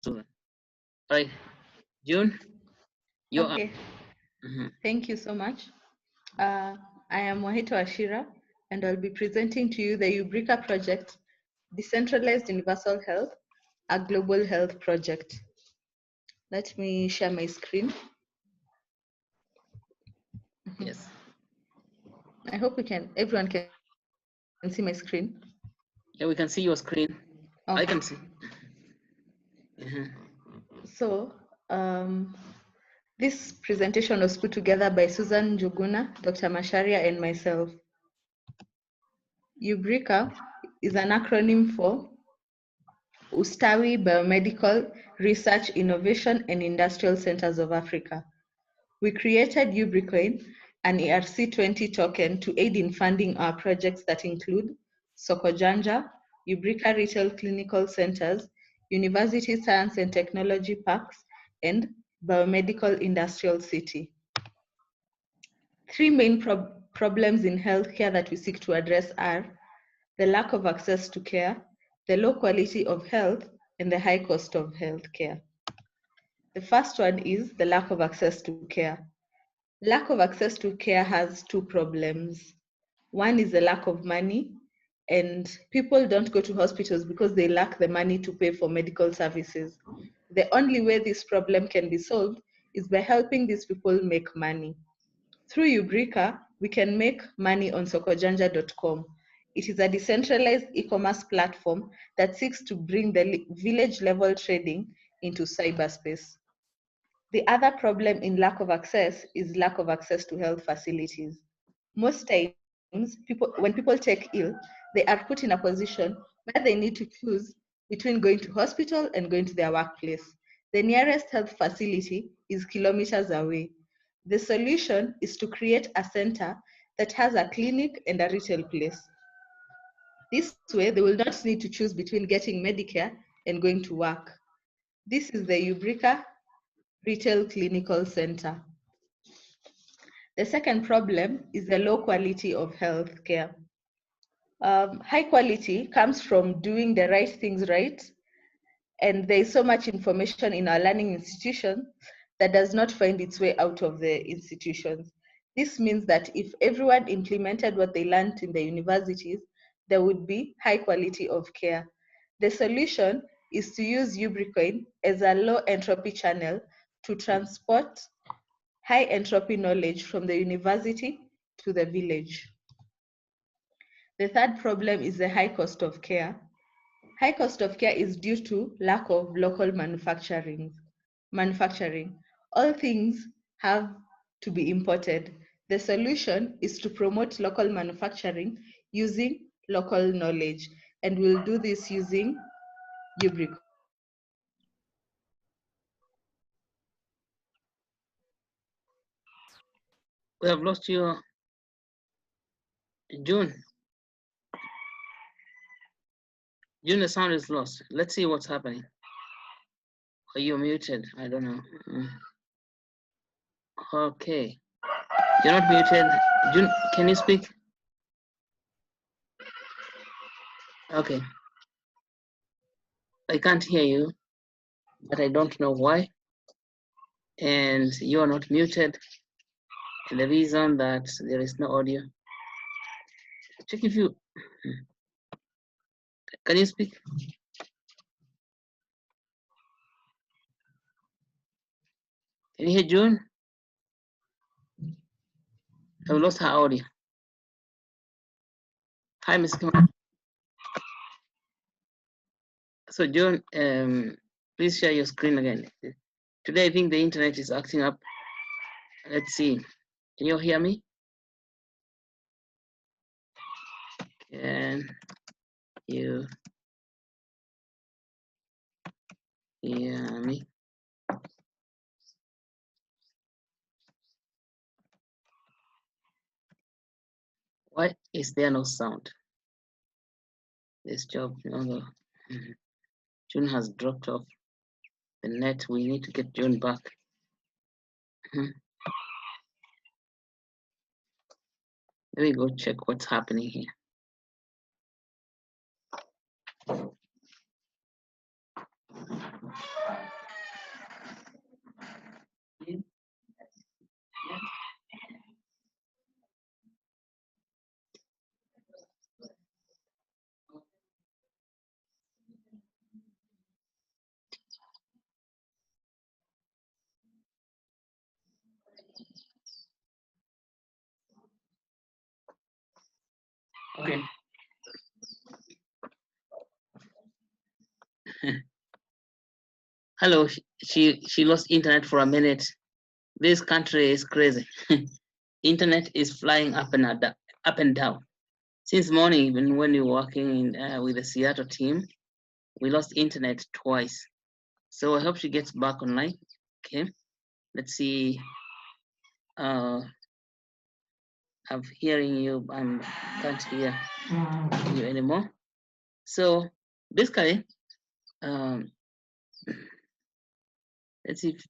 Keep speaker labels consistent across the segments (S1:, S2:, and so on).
S1: All right, June, you are.
S2: Okay. Thank you so much. I am Wahito Ashira, and I'll be presenting to you the Ubrica project, Decentralized Universal Health, a global health project. Let me share my screen.
S1: Yes.
S2: I hope everyone can see my screen.
S1: Yeah, we can see your screen.
S2: Okay.
S1: I can see.
S2: So, this presentation was put together by Susan Njuguna, Dr. Masharia, and myself. Ubrica is an acronym for Ustawi Biomedical Research, Innovation and Industrial Centers of Africa. We created Ubricoin, an ERC20 token, to aid in funding our projects that include Sokojanja, Ubrica Retail Clinical Centers, University Science and Technology Parks, and Biomedical Industrial City. Three main problems in healthcare that we seek to address are the lack of access to care, the low quality of health, and the high cost of healthcare. The first one is the lack of access to care. Lack of access to care has two problems. One is the lack of money, and people don't go to hospitals because they lack the money to pay for medical services. The only way this problem can be solved is by helping these people make money. Through Ubrica, we can make money on sokojanja.com. It is a decentralized e-commerce platform that seeks to bring the village-level trading into cyberspace. The other problem in lack of access is lack of access to health facilities. Most times, when people take ill, they are put in a position where they need to choose between going to hospital and going to their workplace. The nearest health facility is kilometers away. The solution is to create a center that has a clinic and a retail place. This way, they will not need to choose between getting Medicare and going to work. This is the Ubrica Retail Clinical Center. The second problem is the low quality of healthcare. High quality comes from doing the right things right, and there is so much information in our learning institutions that does not find its way out of the institutions. This means that if everyone implemented what they learned in the universities, there would be high quality of care. The solution is to use Ubricoin as a low entropy channel to transport high entropy knowledge from the university to the village. The third problem is the high cost of care. High cost of care is due to lack of local manufacturing. All things have to be imported. The solution is to promote local manufacturing using local knowledge, and we'll do this using Ubricoin.
S1: We have lost you, June. June, the sound is lost. Let's see what's happening. Are you muted? I don't know. Okay. You're not muted. June, can you speak? Okay. I can't hear you, but I don't know why. And you are not muted. And the reason that there is no audio. Check if you can you speak? Can you hear June? I've lost her audio. Hi, Ms. Kim. So June, please share your screen again. Today I think the internet is acting up. Let's see. Can you hear me? Can you hear me? Why is there no sound? This job, no. June has dropped off the net. We need to get June back. Let me go check what's happening here. Hello, she lost internet for a minute. This country is crazy. Internet is flying up and down. Since morning, even when we were working with the Seattle team, we lost internet twice. So I hope she gets back online. Okay, let's see. I'm hearing you. Can't hear you anymore. So basically, um, let's see. If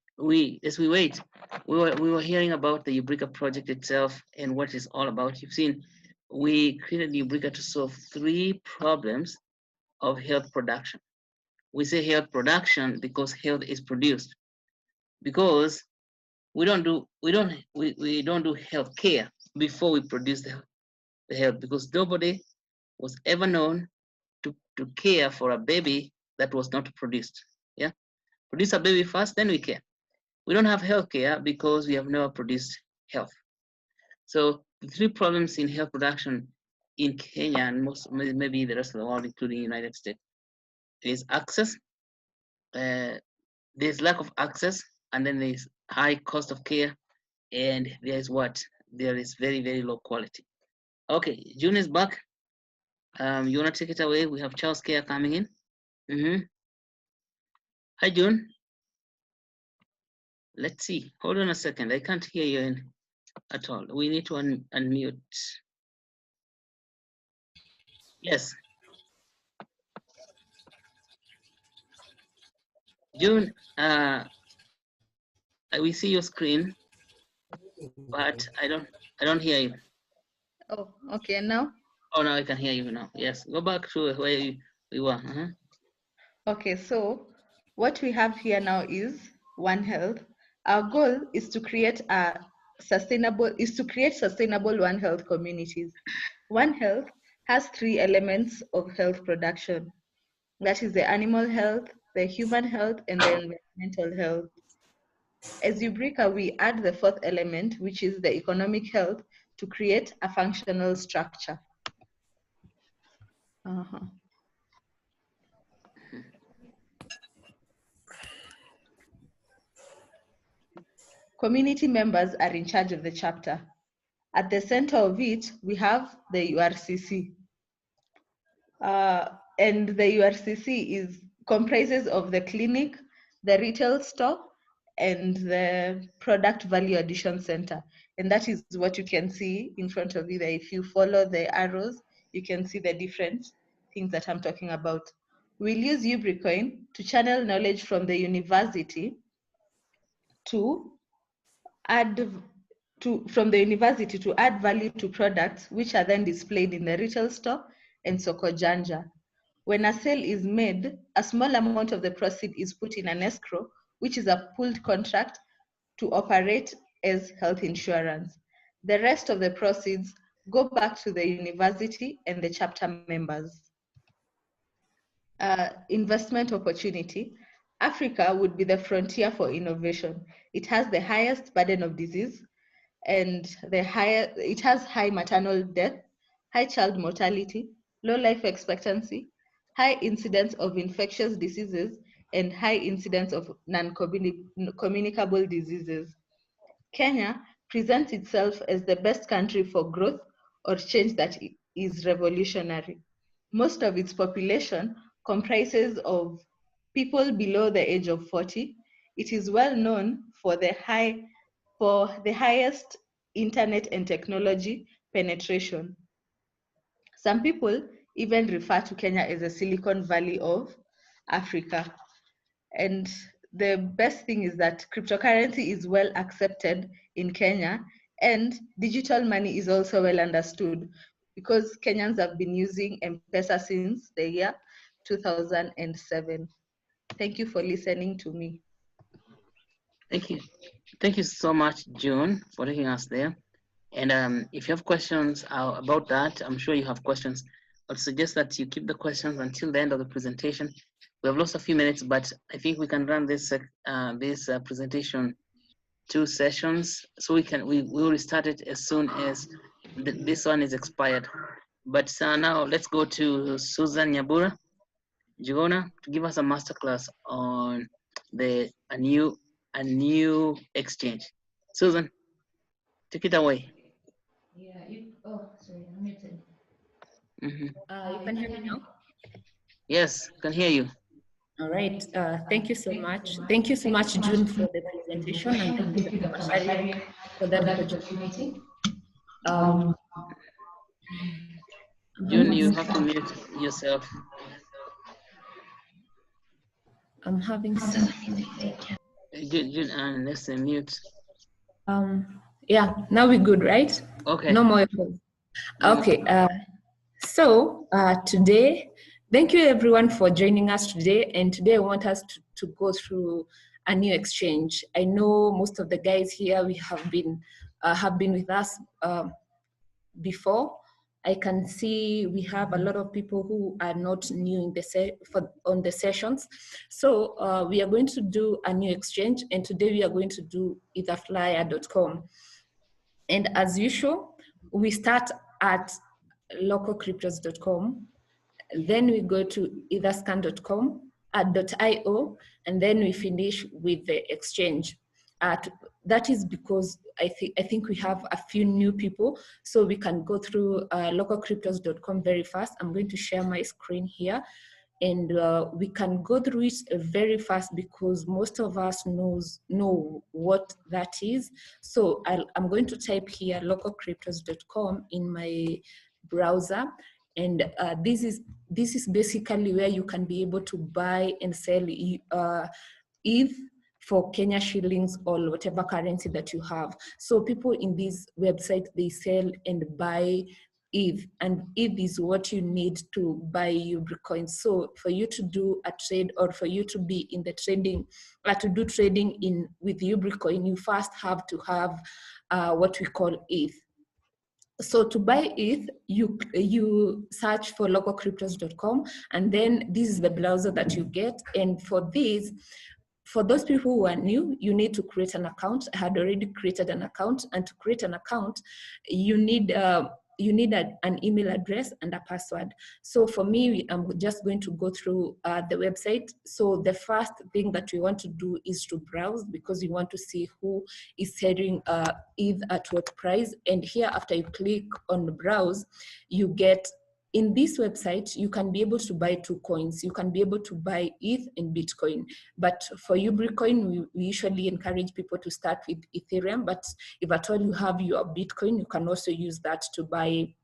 S1: as we wait, we were hearing about the Ubrica project itself and what it's all about. You've seen we created Ubrica to solve 3 problems of health production. We say health production because health is produced. Because we don't do health care before we produce the health, because nobody was ever known to care for a baby that was not produced. Yeah, produce a baby first, then we care. We don't have health care because we have never produced health. So the 3 problems in health production in Kenya and most maybe the rest of the world, including the United States, is access. There's lack of access, and then there's high cost of care, and there's what? There is very, very low quality. Okay, June is back. You wanna take it away? We have Charles Care coming in. Hi, June. Let's see. Hold on a second. I can't hear you at all. We need to unmute. Yes, June. We see your screen, but I don't hear you.
S2: Oh, okay, now?
S1: Oh, now I can hear you now. Yes, go back to where we were.
S2: Okay, so what we have here now is One Health. Our goal is to create sustainable One Health communities. One Health has 3 elements of health production. That is the animal health, the human health, and the environmental health. As Ubrica, we add the 4th element, which is the economic health, to create a functional structure. Community members are in charge of the chapter. At the center of it, we have the URCC. And the URCC comprises of the clinic, the retail store, and the product value addition center. And that is what you can see in front of you there. If you follow the arrows, you can see the different things that I'm talking about. We'll use Ubricoin to channel knowledge from the university to from the university to add value to products, which are then displayed in the retail store and Soko Janja. When a sale is made, a small amount of the proceed is put in an escrow, which is a pooled contract to operate as health insurance. The rest of the proceeds go back to the university and the chapter members. Investment opportunity. Africa would be the frontier for innovation. It has the highest burden of disease, and it has high maternal death, high child mortality, low life expectancy, high incidence of infectious diseases, and high incidence of non-communicable diseases. Kenya presents itself as the best country for growth or change that is revolutionary. Most of its population comprises of people below the age of 40. It is well known for the highest internet and technology penetration. Some people even refer to Kenya as the Silicon Valley of Africa. And the best thing is that cryptocurrency is well accepted in Kenya, and digital money is also well understood because Kenyans have been using M-Pesa since the year 2007. Thank you for listening to me.
S1: Thank you. Thank you so much, June, for taking us there. And if you have questions about that, I'm sure you have questions. I'll suggest that you keep the questions until the end of the presentation. We have lost a few minutes, but I think we can run this presentation 2 sessions, so we will restart it as soon as this one is expired. But now let's go to Susan Nyabura Jigona to give us a masterclass on a new exchange. Susan, take it away.
S3: Yeah, sorry, I'm muted.
S1: Mm-hmm.
S3: You can hear me now?
S1: Yes, can hear you.
S3: All right. Thank you so much. Thank you so much, June, for the presentation, and thank you, Dr. Bashari, for that opportunity. Um,
S1: June, you have to mute yourself.
S3: I'm having some.
S1: June, and let's say mute.
S3: Yeah, now we're good, right?
S1: Okay.
S3: No more echoes. Okay. So today, thank you everyone for joining us today. And today I want us to go through a new exchange. I know most of the guys here we have been with us before. I can see we have a lot of people who are not new in on the sessions. So we are going to do a new exchange, and today we are going to do etherflyer.com. And as usual, we start at localcryptos.com, then we go to etherscan.com, .io, and then we finish with the exchange. That is because I think we have a few new people, so we can go through localcryptos.com very fast. I'm going to share my screen here, and we can go through it very fast because most of us know what that is. So I'm going to type here localcryptos.com in my browser, and this is basically where you can be able to buy and sell ETH for Kenya shillings or whatever currency that you have. So people in this website, they sell and buy ETH, and ETH is what you need to buy Ubricoins. So for you to do a trade, or for you to be in the trading, to do trading with Ubricoin, you first have to have what we call ETH. So to buy ETH, you search for localcryptos.com, and then this is the browser that you get. And for this, for those people who are new, you need to create an account. I had already created an account, and to create an account, you need an email address and a password. So for me, I'm just going to go through the website. So the first thing that we want to do is to browse, because you want to see who is selling ETH at what price. And here, after you click on browse, you get, in this website, you can be able to buy 2 coins. You can be able to buy ETH and Bitcoin. But for Ubricoin, we usually encourage people to start with Ethereum. But if at all you have your Bitcoin, you can also use that to buy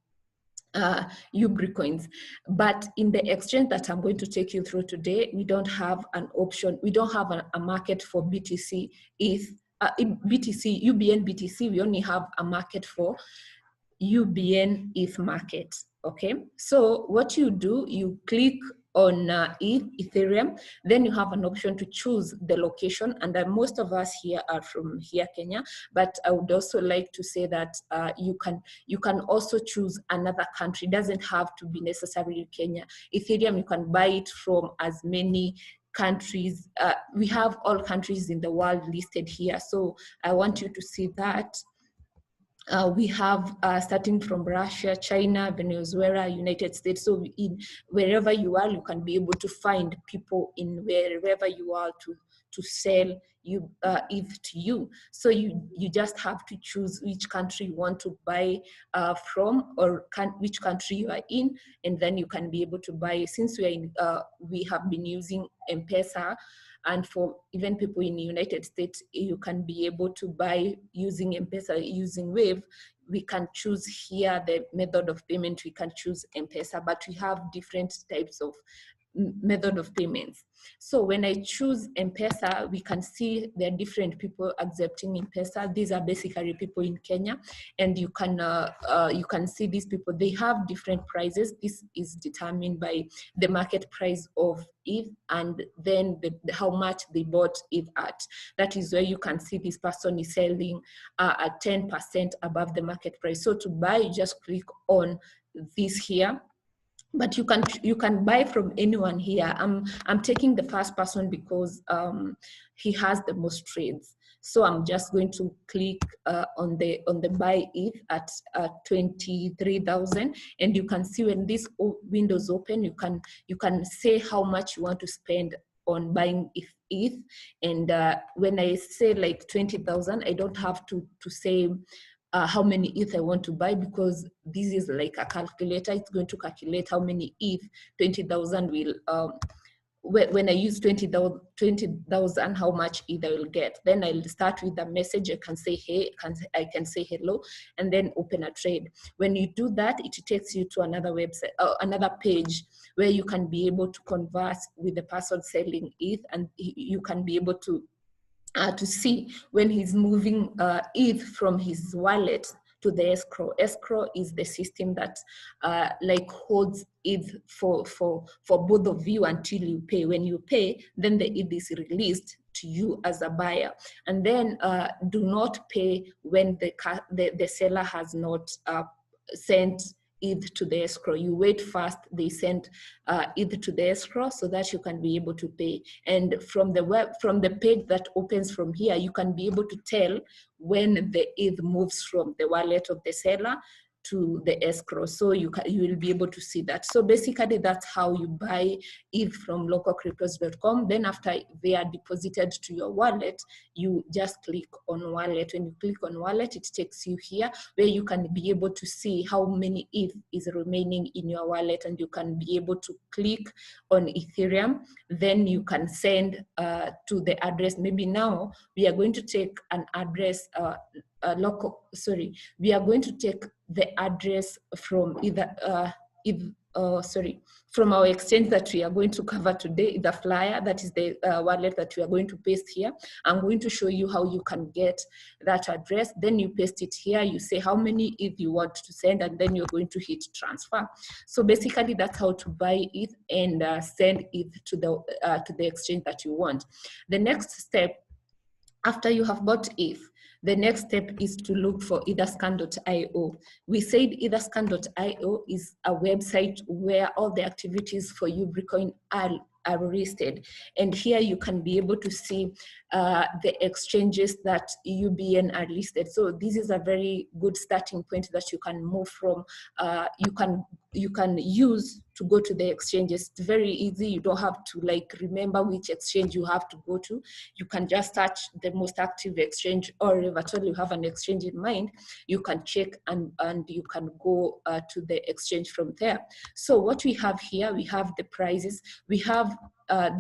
S3: Ubricoins. But in the exchange that I'm going to take you through today, we don't have an option. We don't have a market for BTC ETH. BTC, UBN BTC, we only have a market for UBN ETH market. Okay, so what you do, you click on Ethereum, then you have an option to choose the location. And most of us here are from here, Kenya, but I would also like to say that you can also choose another country. It doesn't have to be necessarily Kenya. Ethereum, you can buy it from as many countries. We have all countries in the world listed here. So I want you to see that. We have starting from Russia, China, Venezuela, United States. So in wherever you are, you can be able to find people in wherever you are to sell ETH to you. So you just have to choose which country you want to buy from, or which country you are in, and then you can be able to buy. Since we have been using M-Pesa, and for even people in the United States, you can be able to buy using M-Pesa, using Wave. We can choose here the method of payment. We can choose M-Pesa, but we have different types of method of payments. So when I choose M-Pesa, we can see there are different people accepting M-Pesa. These are basically people in Kenya, and you can see these people, they have different prices. This is determined by the market price of ETH, and then how much they bought ETH at. That is where you can see this person is selling at 10% above the market price. So to buy, you just click on this here. But you can buy from anyone here. I'm taking the first person because he has the most trades. So I'm just going to click on the buy ETH at 23,000, and you can see when this window's open, you can say how much you want to spend on buying ETH. And when I say like 20,000, I don't have to say how many ETH I want to buy, because this is like a calculator. It's going to calculate how many ETH 20,000 will, when I use 20,000, how much ETH I will get. Then I'll start with a message. I can say, hey, I can say hello, and then open a trade. When you do that, it takes you to another website, another page where you can be able to converse with the person selling ETH, and you can be able to see when he's moving ETH from his wallet to the escrow. Escrow is the system that like holds ETH for both of you until you pay. When you pay, then the ETH is released to you as a buyer. And then do not pay when the seller has not sent ETH to the escrow. You wait first, they send ETH to the escrow so that you can be able to pay. And from the page that opens from here, you can be able to tell when the ETH moves from the wallet of the seller to the escrow. So you will be able to see that. So basically that's how you buy ETH from localcryptos.com. Then after they are deposited to your wallet, you just click on wallet. When you click on wallet, it takes you here where you can be able to see how many ETH is remaining in your wallet, and you can be able to click on Ethereum. Then you can send to the address. Maybe now we are going to take an address, we are going to take the address from from our exchange that we are going to cover today, Etherflyer. That is the wallet that we are going to paste here. I'm going to show you how you can get that address. Then you paste it here. You say how many ETH you want to send, and then you're going to hit transfer. So basically, that's how to buy ETH and send ETH to the exchange that you want. The next step, after you have bought ETH, the next step is to look for etherscan.io. We said etherscan.io is a website where all the activities for Ubricoin are listed. And here you can be able to see the exchanges that UBN are listed. So this is a very good starting point that you can move from, you can use to go to the exchanges. It's very easy. You don't have to like remember which exchange you have to go to. You can just search the most active exchange, or if at all you have an exchange in mind, you can check and you can go to the exchange from there. So what we have here, we have the prices. We have,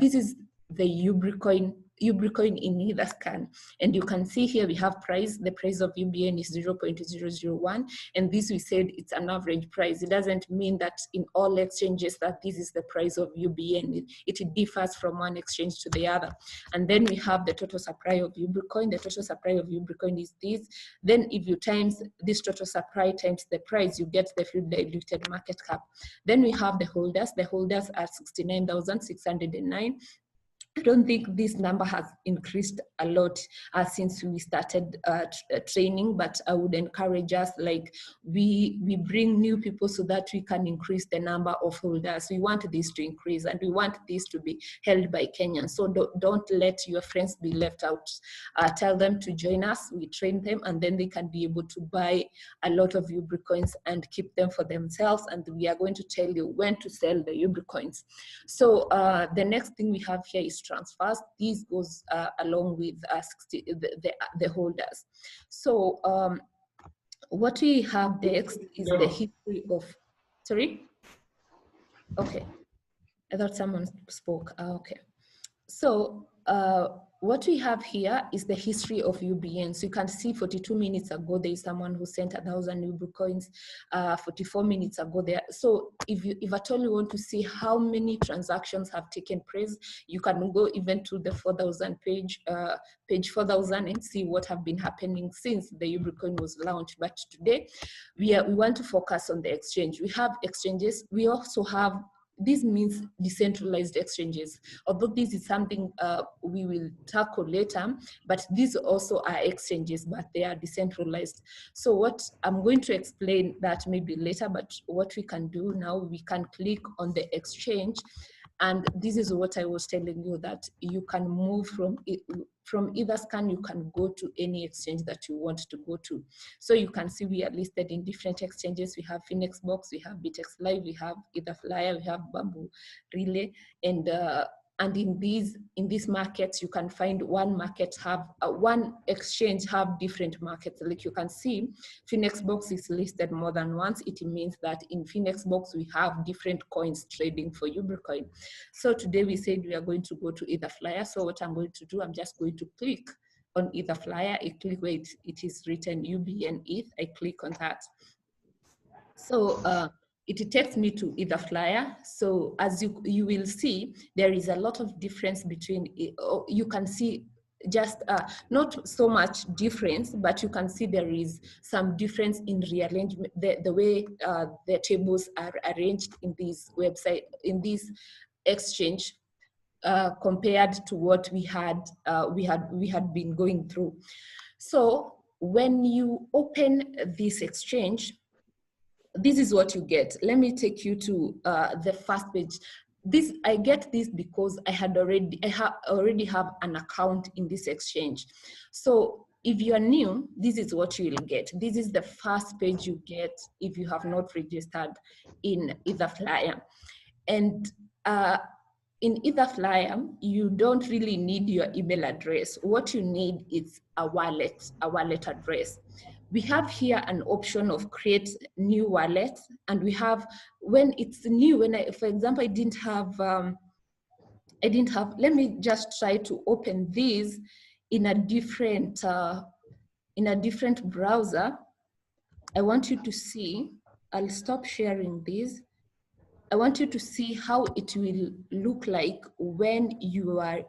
S3: this is the Ubricoin in Etherscan, and you can see here we have price. The price of UBN is 0.001, and this we said it's an average price. It doesn't mean that in all exchanges that this is the price of UBN. It differs from one exchange to the other. And then we have the total supply of Ubricoin. The total supply of Ubricoin is this. Then if you times this total supply times the price, you get the fully diluted market cap. Then we have the holders. The holders are 69,609. I don't think this number has increased a lot since we started training, but I would encourage us, like we bring new people so that we can increase the number of holders. We want this to increase, and we want this to be held by Kenyans. So don't let your friends be left out. Tell them to join us. We train them, and then they can be able to buy a lot of Ubricoins and keep them for themselves. And we are going to tell you when to sell the Ubricoins. So the next thing we have here is transfers. These goes along with the holders. So what we have next is the history of, sorry? Okay, I thought someone spoke. Okay. So what we have here is the history of UBN. So you can see 42 minutes ago, there is someone who sent 1,000 Ubricoins, 44 minutes ago there. So if at all you want to see how many transactions have taken place, you can go even to the 4,000 page 4,000 and see what have been happening since the Ubricoin was launched. But today, we want to focus on the exchange. We have exchanges. We also have, this means decentralized exchanges. Although this is something we will tackle later, but these also are exchanges, but they are decentralized. So what I'm going to explain that maybe later, but what we can do now, we can click on the exchange. And this is what I was telling you, that you can move from Etherscan, you can go to any exchange that you want to go to. So you can see we are listed in different exchanges. We have Phoenix Box, we have BitX Live, we have Etherflyer, we have Bamboo Relay, and And in these markets, you can find one exchange have different markets. Like you can see, Finexbox is listed more than once. It means that in Finexbox we have different coins trading for Ubricoin. So today we said we are going to go to Etherflyer. So what I'm going to do, I'm just going to click on Etherflyer. I click where it is written UBN ETH. I click on that. So it takes me to Etherflyer. So as you will see, there is a lot of difference between, you can see just not so much difference, but you can see there is some difference in rearrangement, the way the tables are arranged in this website, in this exchange, compared to what we had been going through. So when you open this exchange, this is what you get. Let me take you to the first page. I get this because I already have an account in this exchange. So if you are new, this is what you will get. This is the first page you get if you have not registered in Etherflyer. And in Etherflyer, you don't really need your email address. What you need is a wallet address. We have here an option of create new wallet, and we have, when it's new, for example, I didn't have, let me just try to open this in a different browser. I want you to see, I'll stop sharing this. I want you to see how it will look like when you are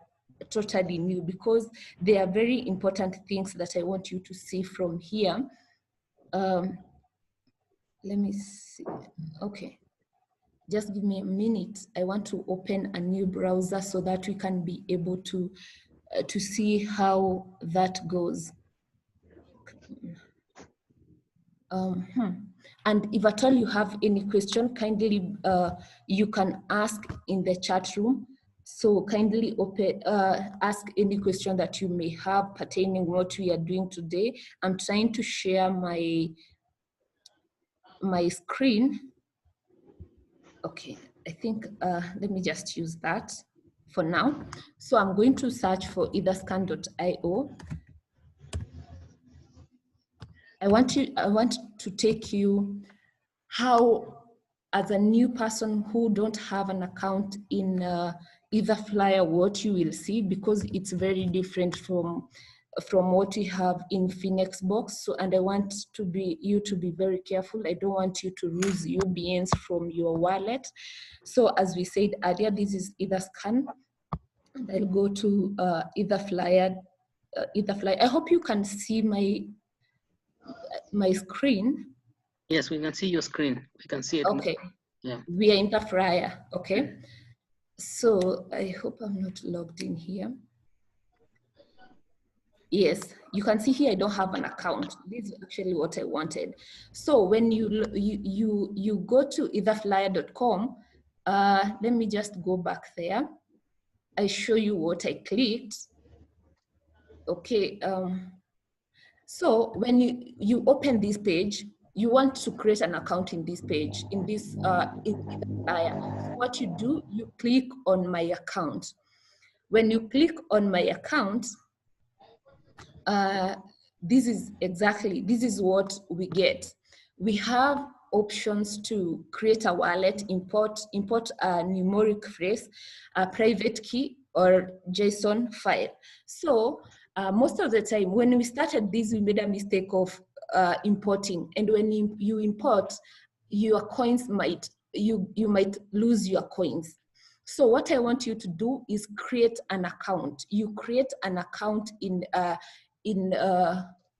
S3: totally new, because they are very important things that I want you to see from here. Let me see. Okay, just give me a minute. I want to open a new browser so that we can be able to see how that goes. And if at all you have any question, kindly you can ask in the chat room. So kindly ask any question that you may have pertaining what we are doing today. I'm trying to share my screen. Okay, I think let me just use that for now. So I'm going to search for etherscan.io. I want to take you how, as a new person who don't have an account in Etherflyer, what you will see, because it's very different from what we have in Finexbox. So, and I want you to be very careful. I don't want you to lose UBNs from your wallet. So as we said earlier, this is Etherscan. And I'll go to Etherflyer. Etherflyer. I hope you can see my screen.
S1: Yes, we can see your screen. We can see it.
S3: Okay.
S1: Yeah.
S3: We are Etherflyer. Okay. So I hope I'm not logged in here. Yes, you can see here I don't have an account. This is actually what I wanted. So when you go to etherflyer.com, let me just go back there. I show you what I clicked. Okay. So when you open this page, you want to create an account in this page, in Etherflyer. What you do, you click on my account. When you click on my account, this is what we get. We have options to create a wallet, import a numeric phrase, a private key, or JSON file. So most of the time when we started this, we made a mistake of importing. And when you import, your coins you might lose your coins. So what I want you to do is create an account. You create an account in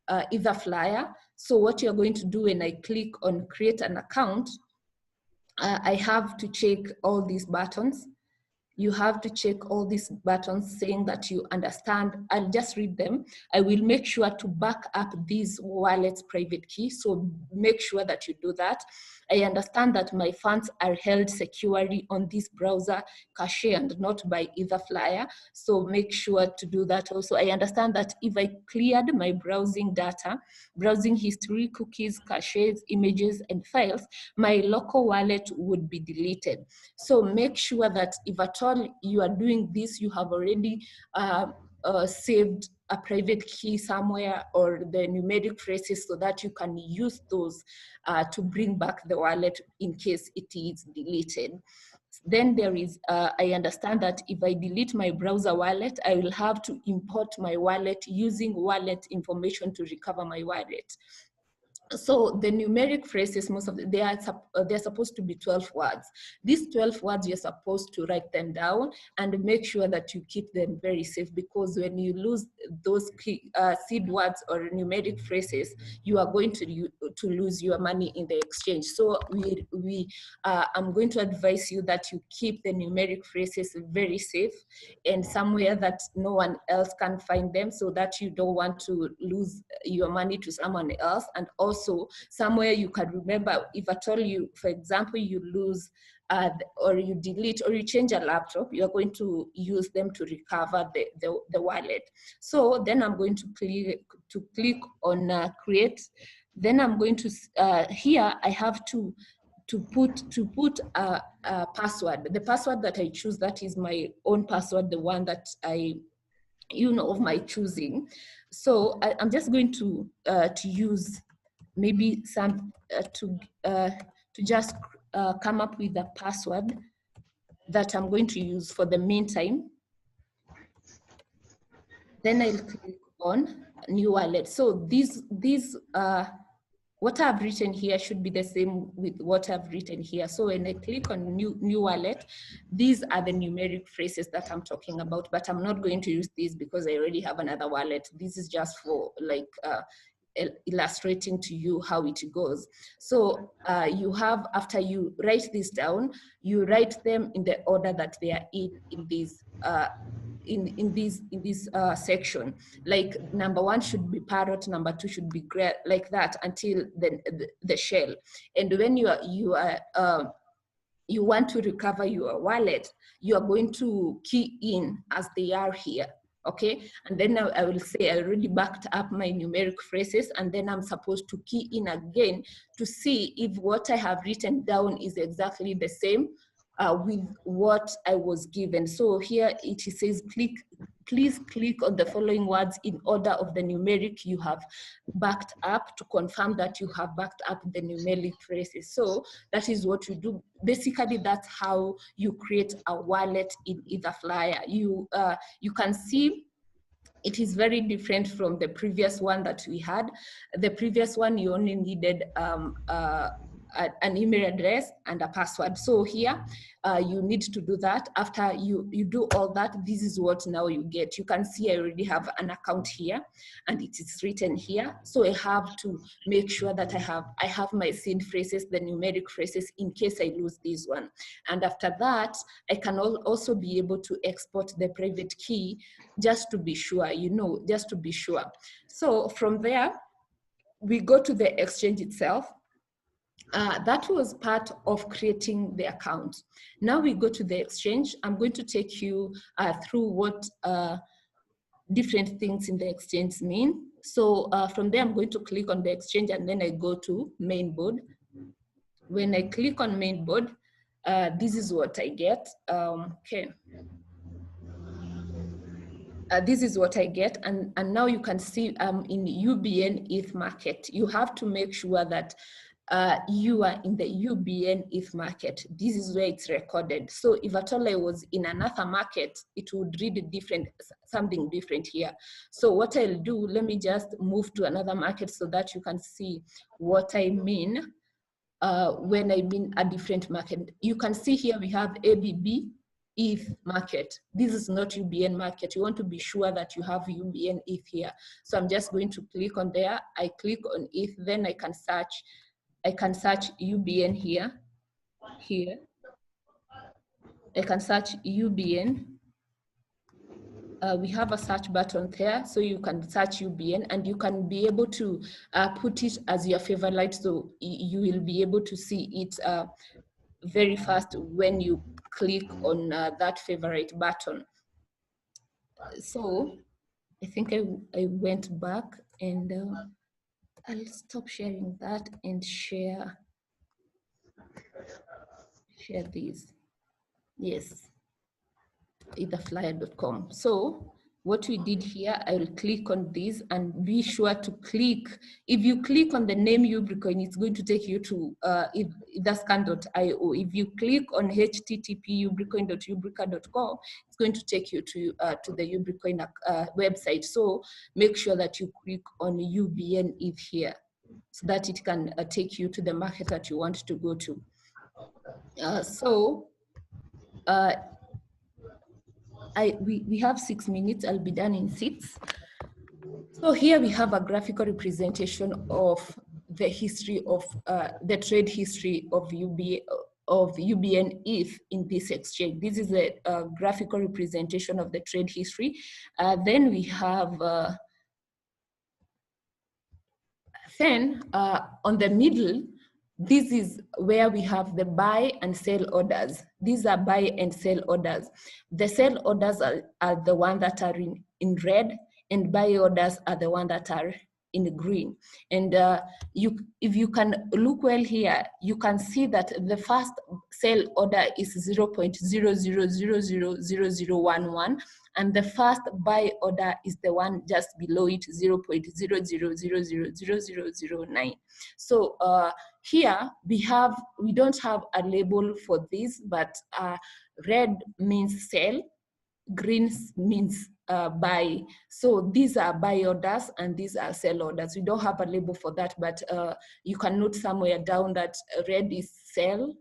S3: Etherflyer. So what you're going to do when I click on create an account, I have to check all these buttons. You have to check all these buttons saying that you understand. I'll just read them. I will make sure to back up these wallets private key. So make sure that you do that. I understand that my funds are held securely on this browser cache and not by Etherflyer. So make sure to do that also. I understand that if I cleared my browsing data, browsing history, cookies, caches, images, and files, my local wallet would be deleted. So make sure that if at all you are doing this, you have already saved a private key somewhere or the numeric phrases so that you can use those to bring back the wallet in case it is deleted. Then there is, I understand that if I delete my browser wallet, I will have to import my wallet using wallet information to recover my wallet. So the numeric phrases, most of they're supposed to be 12 words. These 12 words, you're supposed to write them down and make sure that you keep them very safe, because when you lose those seed words or numeric phrases, you are going to lose your money in the exchange. So I'm going to advise you that you keep the numeric phrases very safe and somewhere that no one else can find them, so that you don't want to lose your money to someone else. And also somewhere you can remember, if at all you, for example, you lose or you delete or you change a laptop, you're going to use them to recover the wallet. So then I'm going to click on create. Then I'm going to, here I have to put a password. The password that I choose, that is my own password, the one that of my choosing. So I'm just going to use maybe some to just come up with a password that I'm going to use for the meantime. Then I'll click on new wallet. So these what I've written here should be the same with what I've written here. So when I click on new wallet, these are the numeric phrases that I'm talking about, but I'm not going to use these because I already have another wallet. This is just for like illustrating to you how it goes. So you have, after you write this down, you write them in the order that they are in this in this section. Like number 1 should be parrot, number 2 should be gray, like that until the shell. And when you want to recover your wallet, you are going to key in as they are here. Okay, and then I will say I already backed up my numeric phrases, and then I'm supposed to key in again to see if what I have written down is exactly the same with what I was given. So here it says, please click on the following words in order of the numeric you have backed up to confirm that you have backed up the numeric phrases. So that is what you do. Basically, that's how you create a wallet in Etherflyer. You can see it is very different from the previous one that we had. The previous one, you only needed an email address and a password. So here, you need to do that. After you do all that, this is what now you get. You can see I already have an account here, and it is written here. So I have to make sure that I have my seed phrases, the numeric phrases, in case I lose this one. And after that, I can also be able to export the private key just to be sure, just to be sure. So from there, we go to the exchange itself. That was part of creating the account. Now we go to the exchange. I'm going to take you through what different things in the exchange mean. So from there, I'm going to click on the exchange, and then I go to mainboard. When I click on mainboard, this is what I get. Okay. This is what I get, and now you can see in UBN ETH market. You have to make sure that you are in the UBN ETH market. This is where it's recorded. So if at all I was in another market, it would read different, something different here. So what I'll do, let me just move to another market so that you can see what I mean when I mean a different market. You can see here we have ABB ETH market. This is not UBN market. You want to be sure that you have UBN ETH here. So I'm just going to click on there. I click on ETH, then I can search UBN here. I can search UBN. We have a search button there, so you can search UBN, and you can be able to put it as your favorite, so you will be able to see it very fast when you click on that favorite button. So I think I went back, and I'll stop sharing that and share these. Yes. etherflyer.com. So what we did here, I will click on this and be sure to click. If you click on the name Ubricoin, it's going to take you to etherscan.io. If you click on http ubricoin.ubrica.com, it's going to take you to the Ubricoin website. So make sure that you click on UBN ETH here, so that it can take you to the market that you want to go to. We have 6 minutes. I'll be done in 6. So here we have a graphical representation of the history of the trade history of UBN ETH in this exchange. This is a graphical representation of the trade history. Then we have on the middle, this is where we have the buy and sell orders. These are buy and sell orders. The sell orders are the ones that are in red, and buy orders are the ones that are in green. And if you can look well here, you can see that the first sell order is 0.00000011, and the first buy order is the one just below it, 0.00000009. So here we don't have a label for this, but red means sell, green means buy. So these are buy orders and these are sell orders. We don't have a label for that, but you can note somewhere down that red is sell,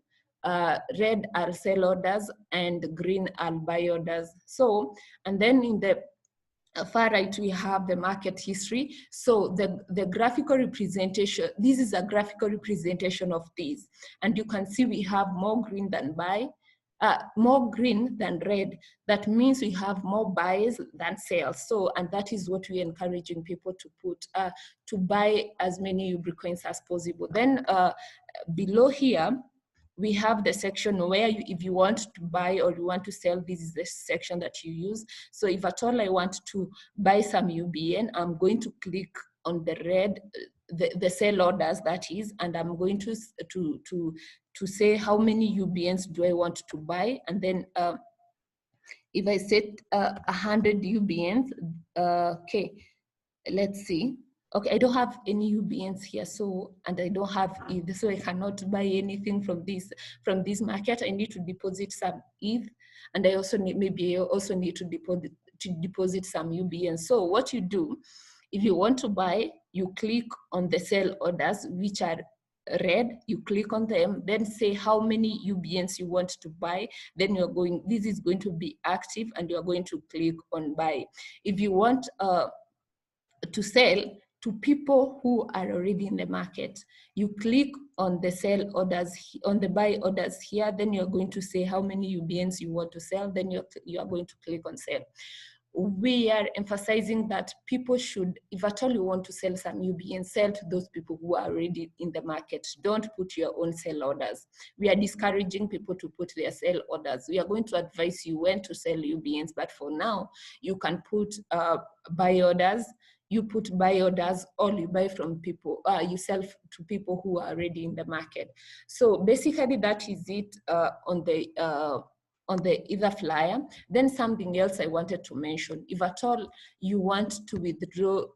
S3: red are sell orders, and green are buy orders. So, and then in the far right, we have the market history. So the graphical representation, this is a graphical representation of these. And you can see we have more green than buy, more green than red. That means we have more buys than sales. So, and that is what we're encouraging people to put, to buy as many Ubricoins as possible. Then below here, we have the section where if you want to buy or you want to sell, this is the section that you use. So if at all I want to buy some UBN, I'm going to click on the red, the sell orders, that is, and I'm going to say how many UBNs do I want to buy. And then if I set 100 UBNs, okay, let's see. Okay, I don't have any UBNs here, so, and I don't have ETH, so I cannot buy anything from this market. I need to deposit some ETH, and I also need, maybe I also need to deposit some UBNs. So what you do, if you want to buy, you click on the sell orders, which are red, you click on them, then say how many UBNs you want to buy, then you're going, this is going to be active, and you're going to click on buy. If you want to sell to people who are already in the market, you click on the sell orders, on the buy orders here, then you're going to say how many UBNs you want to sell, then you are going to click on sell. We are emphasizing that people should, if at all you want to sell some UBN, sell to those people who are already in the market. Don't put your own sell orders. We are discouraging people to put their sell orders. We are going to advise you when to sell UBNs, but for now, you can put buy orders. You put buy orders, or you buy from people, you sell to people who are already in the market. So basically that is it on the Etherflyer. Then something else I wanted to mention, if at all you want to withdraw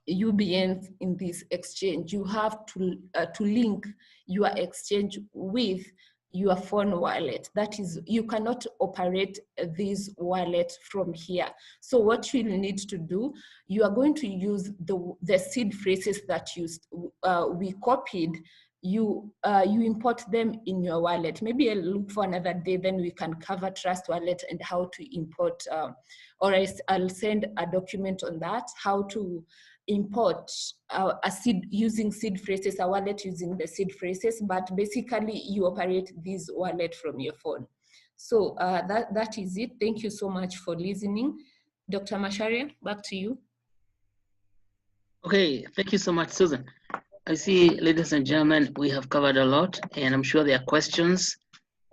S3: UBNs in this exchange, you have to link your exchange with your phone wallet. That is, you cannot operate this wallet from here. So what you need to do, you are going to use the seed phrases that we copied. You import them in your wallet. Maybe I'll look for another day, then we can cover Trust Wallet and how to import, or I'll send a document on that, how to import a seed using seed phrases, a wallet using the seed phrases, but basically you operate this wallet from your phone. So that is it. Thank you so much for listening. Dr. Macharia, back to you.
S1: Okay, thank you so much, Susan. I see, ladies and gentlemen, we have covered a lot, and I'm sure there are questions,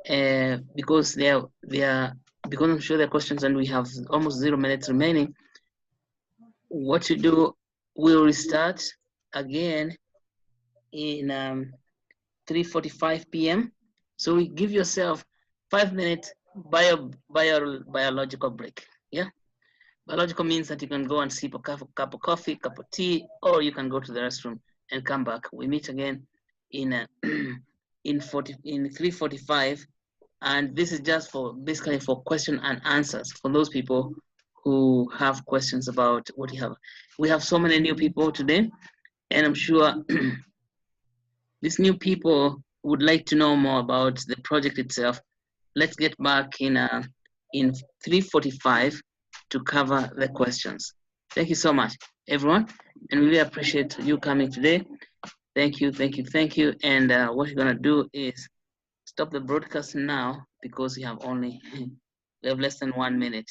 S1: because I'm sure there are questions, and we have almost 0 minutes remaining. What to do? We'll restart again in 3:45 p.m. So we give yourself 5 minutes biological break. Yeah, biological means that you can go and sip a cup of coffee, cup of tea, or you can go to the restroom and come back. We meet again in in 3:45, and this is just for basically for question and answers for those people who have questions about what you have. We have so many new people today, and I'm sure these new people would like to know more about the project itself. Let's get back in 3:45 to cover the questions. Thank you so much, everyone, and we really appreciate you coming today. Thank you, thank you, thank you. And what we're gonna do is stop the broadcast now because we have less than 1 minute.